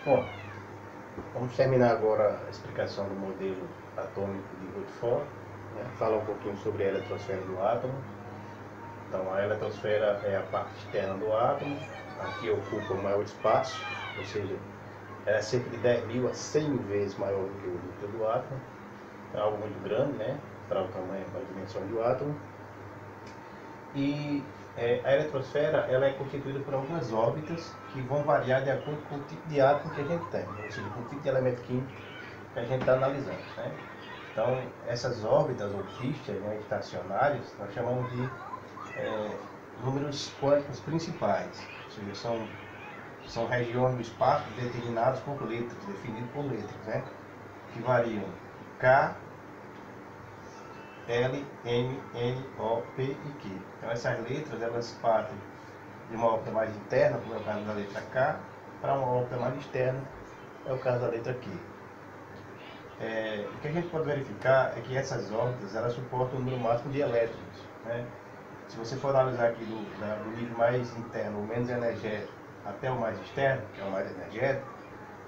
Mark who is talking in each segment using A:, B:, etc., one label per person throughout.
A: Bom, vamos terminar agora a explicação do modelo atômico de Rutherford, né? Falar um pouquinho sobre a eletrosfera do átomo. Então, a eletrosfera é a parte externa do átomo, aqui ocupa o maior espaço, ou seja, ela é cerca de 10.000 a 100.000 vezes maior do que o núcleo do átomo. É algo muito grande, né, para o tamanho, para a dimensão do átomo. E a eletrosfera ela é constituída por algumas órbitas que vão variar de acordo com o tipo de átomo que a gente tem, ou seja, com o tipo de elemento químico que a gente está analisando, né? Então, essas órbitas ou pistas, né, estacionárias, nós chamamos de números quânticos principais, ou seja, são regiões do espaço determinadas por letras, definidas por letras, né, que variam K, L, M, N, O, P e Q. Então essas letras elas partem de uma órbita mais interna, como é o caso da letra K, para uma órbita mais externa, é o caso da letra Q. O que a gente pode verificar é que essas órbitas elas suportam o número máximo de elétrons, né? Se você for analisar aqui do nível mais interno, o menos energético, até o mais externo, que é o mais energético,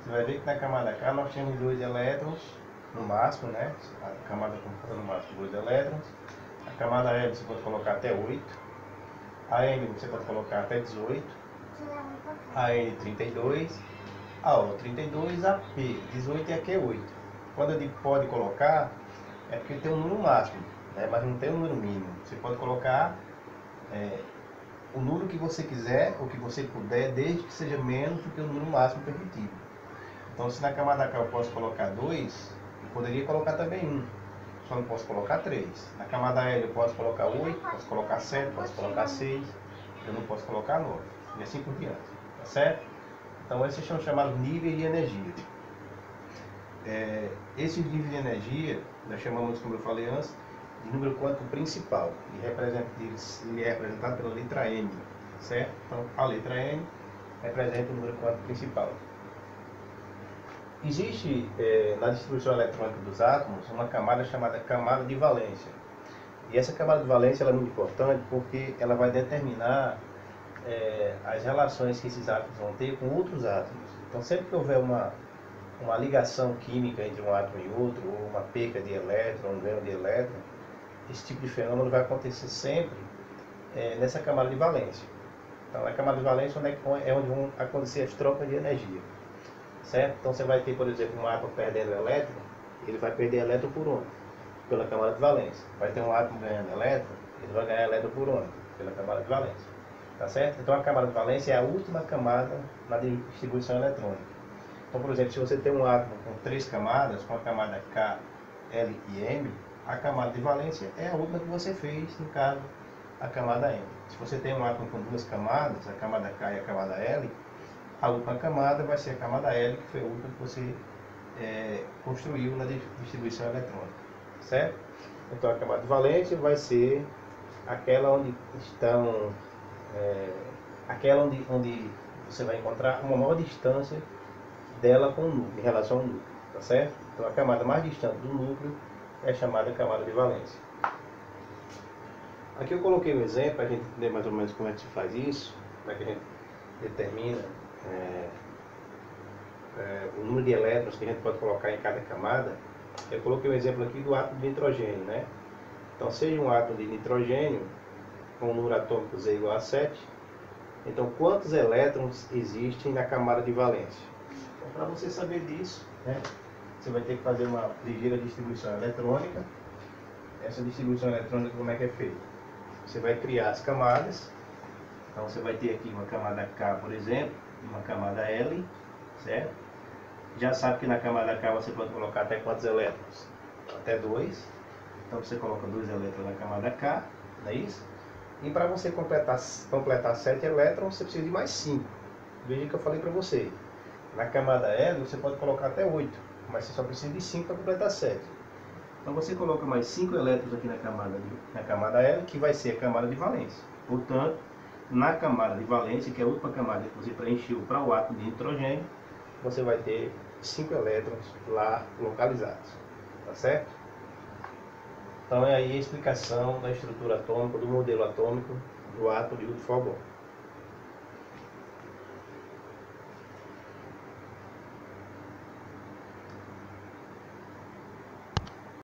A: você vai ver que na camada K nós temos 2 elétrons no máximo, né? A camada comporta no máximo 2 elétrons. A camada L você pode colocar até 8. A M você pode colocar até 18. A N 32. A O 32. A P 18 e a Q 8. Quando eu digo pode colocar, é porque tem um número máximo, né? Mas não tem um número mínimo. Você pode colocar o número que você quiser, ou que você puder, desde que seja menos do que o número máximo permitido. Então, se na camada K eu posso colocar 2, eu poderia colocar também 1. Só não posso colocar 3. Na camada L eu posso colocar 8, posso colocar 7, posso colocar 6. Eu não posso colocar 9. E assim por diante. Tá certo? Então, esses são chamados níveis de energia. Esses níveis de energia, nós chamamos, como eu falei antes, de número quântico principal. Ele é representado pela letra M. Certo? Então, a letra M representa o número quântico principal. Existe na distribuição eletrônica dos átomos uma camada chamada camada de valência. E essa camada de valência ela é muito importante porque ela vai determinar as relações que esses átomos vão ter com outros átomos. Então, sempre que houver uma ligação química entre um átomo e outro, ou uma perca de elétron, um ganho de elétron, esse tipo de fenômeno vai acontecer sempre nessa camada de valência. Então, na camada de valência é onde vão acontecer as trocas de energia. Certo? Então você vai ter, por exemplo, um átomo perdendo elétron, ele vai perder elétron por onde? Pela camada de valência. Vai ter um átomo ganhando elétron, ele vai ganhar elétron por onde? Pela camada de valência. Tá certo? Então a camada de valência é a última camada na distribuição eletrônica. Então, por exemplo, se você tem um átomo com 3 camadas, com a camada K, L e M, a camada de valência é a última que você fez, no caso, a camada M. Se você tem um átomo com 2 camadas, a camada K e a camada L, a última camada vai ser a camada L, que foi a última que você construiu na distribuição eletrônica, certo? Então a camada de valência vai ser aquela onde estão, onde você vai encontrar uma maior distância dela com o núcleo, em relação ao núcleo, tá certo? Então a camada mais distante do núcleo é chamada camada de valência. Aqui eu coloquei um exemplo para a gente entender mais ou menos como é que se faz isso, como é que a gente determina o número de elétrons que a gente pode colocar em cada camada. Eu coloquei um exemplo aqui do átomo de nitrogênio, né? Então, seja um átomo de nitrogênio com o número atômico Z igual a 7, então quantos elétrons existem na camada de valência? Então, para você saber disso, né, você vai ter que fazer uma ligeira distribuição eletrônica. Essa distribuição eletrônica como é que é feita? Você vai criar as camadas. Então você vai ter aqui uma camada K, por exemplo, e uma camada L, certo? Já sabe que na camada K você pode colocar até quantos elétrons? Até 2. Então você coloca 2 elétrons na camada K, não é isso? E para você completar 7 elétrons, você precisa de mais 5. Veja que eu falei para você. Na camada L você pode colocar até 8, mas você só precisa de 5 para completar 7. Então você coloca mais 5 elétrons aqui na camada L, que vai ser a camada de valência. Portanto, na camada de valência, que é a última camada que você preencheu para o átomo de nitrogênio, você vai ter 5 elétrons lá localizados, tá certo? Então é aí a explicação da estrutura atômica, do modelo atômico do átomo de Rutherford.